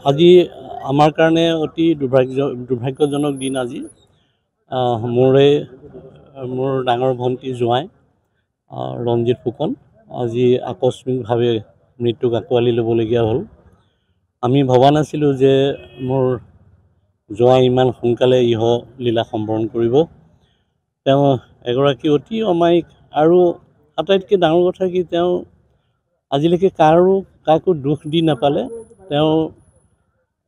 আজি আমাৰ কাৰণে অতি দুৰ্ভাগ্যজনক দিন আজি। মোৰ ডাঙৰ ভণ্টি জোঁৱাই ৰঞ্জিত ফুকন আজি আকস্মিকভাৱে মৃত্যুক আঁকোৱালি ল'বলগীয়া হ'ল। আমি ভবা নাছিলোঁ যে মোৰ জোঁৱাই ইমান সোনকালে লীলা সম্বৰণ কৰিব। তেওঁ এগৰাকী অতি অমায়িক আৰু আটাইতকৈ ডাঙৰ কথা কি তেওঁ আজিলৈকে কাকো দুখ দি নাপালে। তেওঁ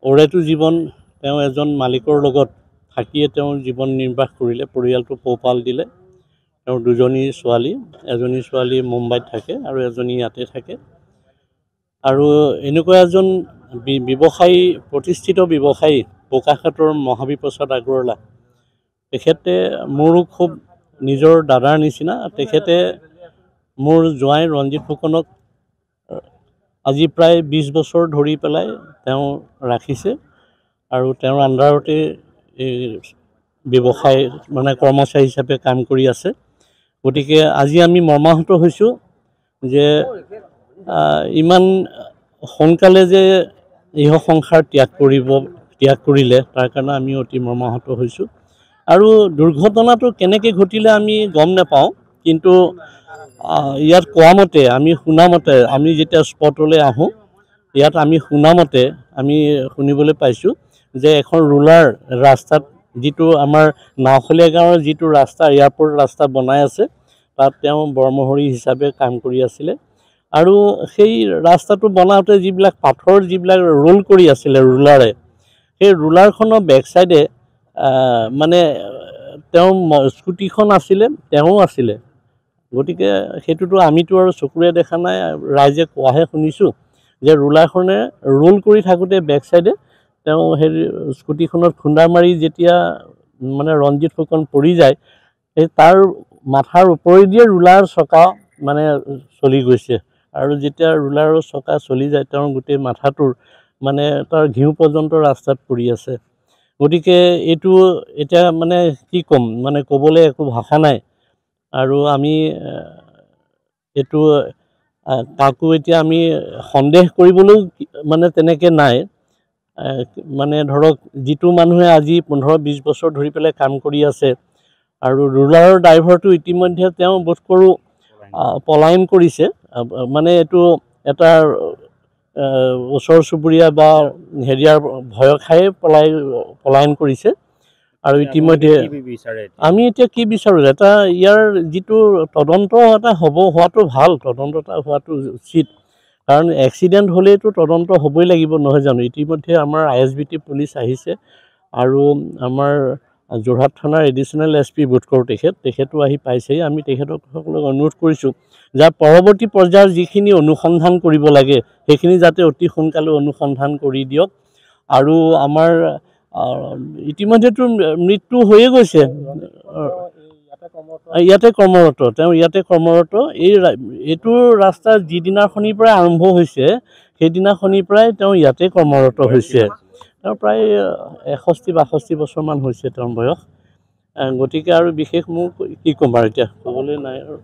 ওৰেটো জীৱন তেওঁ এজন মালিকৰ লগত থাকিয়ে তেওঁৰ জীৱন নিৰ্বাহ কৰিলে, পৰিয়ালটো পোহপাল দিলে। তেওঁৰ দুজনী ছোৱালী, এজনী ছোৱালী মুম্বাইত থাকে আৰু এজনী ইয়াতে থাকে। আৰু এনেকুৱা এজন ব্যৱসায়ী, প্ৰতিষ্ঠিত ব্যৱসায়ী বোকাখাতৰ মহাবীৰপ্ৰসাদ আগৰৱালা, তেখেতে মোৰো খুব নিজৰ দাদাৰ নিচিনা। তেখেতে মোৰ জোঁৱাই ৰঞ্জিত ফুকনক আজি প্ৰায় 20 বছৰ ধৰি পেলাই তেওঁ ৰাখিছে আৰু তেওঁৰ আণ্ডাৰতে এই ব্যৱসায় কৰ্মচাৰী হিচাপে কাম কৰি আছে। গতিকে আজি আমি মৰ্মাহত হৈছোঁ যে ইমান সোনকালে যে সংসাৰ ত্যাগ কৰিলে, তাৰ কাৰণে আমি অতি মৰ্মাহত হৈছোঁ। আৰু দুৰ্ঘটনাটো কেনেকৈ ঘটিলে আমি গম নাপাওঁ, কিন্তু ইয়াত কোৱা মতে, আমি শুনা মতে, আমি যেতিয়া স্পটলৈ আহোঁ, ইয়াত আমি শুনা মতে আমি শুনিবলৈ পাইছোঁ যে এখন ৰুলাৰ ৰাস্তাত, যিটো আমাৰ নাওখলীয়া গাঁৱৰ যিটো ৰাস্তা, এয়াৰপৰ্ট ৰাস্তা বনাই আছে, তাত তেওঁ বৰমহৰী হিচাপে কাম কৰি আছিলে। আৰু সেই ৰাস্তাটো বনাওঁতে যিবিলাক পাথৰ ৰোল কৰি আছিলে ৰুলাৰে, সেই ৰুলাৰখনৰ বেক চাইডে তেওঁ স্কুটিখন আছিলে, তেওঁ আছিলে। গতিকে সেইটোতো আমিতো আৰু চকুৰে দেখা নাই, ৰাইজে কোৱাহে শুনিছোঁ যে ৰুলাৰখনে ৰোল কৰি থাকোঁতে বেক চাইডে তেওঁ সেই স্কুটিখনত খুন্দা মাৰি যেতিয়া ৰঞ্জিত ফুকন পৰি যায়, সেই তাৰ মাথাৰ ওপৰেদিয়ে ৰুলাৰ চকা চলি গৈছে। আৰু যেতিয়া ৰুলাৰৰ চকা চলি যায়, তেওঁৰ গোটেই মাথাটোৰ তাৰ ঘিউ পৰ্যন্ত ৰাস্তাত পৰি আছে। গতিকে এইটো এতিয়া কি ক'ম, ক'বলৈ একো ভাষা নাই। আৰু আমি এইটো কাকো এতিয়া আমি সন্দেহ কৰিবলৈও তেনেকৈ নাই। ধৰক যিটো মানুহে আজি 15-20 বছৰ ধৰি পেলাই কাম কৰি আছে, আৰু ৰুলাৰৰ ড্ৰাইভাৰটো ইতিমধ্যে তেওঁ বোধ কৰোঁ পলায়ন কৰিছে। এইটো এটা ওচৰ চুবুৰীয়া বা হেৰিয়াৰ ভয় খায়ে পলায়ন কৰিছে। আৰু ইতিমধ্যে আমি এতিয়া কি বিচাৰোঁ, এটা ইয়াৰ যিটো তদন্ত এটা হোৱাটো ভাল, তদন্ত এটা হোৱাটো উচিত। কাৰণ এক্সিডেণ্ট হ'লেইতো তদন্ত হ'বই লাগিব, নহয় জানো? ইতিমধ্যে আমাৰ ISBT পুলিচ আহিছে আৰু আমাৰ যোৰহাট থানাৰ এডিশ্যনেল SP বোধ কৰোঁ তেখেতো আহি পাইছেহি। আমি তেখেতসকলক অনুৰোধ কৰিছোঁ যে পৰৱৰ্তী পৰ্যায়ৰ যিখিনি অনুসন্ধান কৰিব লাগে, সেইখিনি যাতে অতি সোনকালে অনুসন্ধান কৰি দিয়ক। আৰু আমাৰ ইতিমধ্যেতো মৃত্যু হৈয়ে গৈছে, ইয়াতে কৰ্মৰত, তেওঁ ইয়াতে কৰ্মৰত। এইটো ৰাস্তা যিদিনাখনিৰ পৰাই আৰম্ভ হৈছে, সেইদিনাখনিৰ পৰাই তেওঁ ইয়াতে কৰ্মৰত হৈছে। তেওঁ প্ৰায় 61-62 বছৰমান হৈছে তেওঁৰ বয়স। গতিকে আৰু বিশেষ মোৰ কি ক'ম আৰু এতিয়া ক'বলৈ নাই আৰু।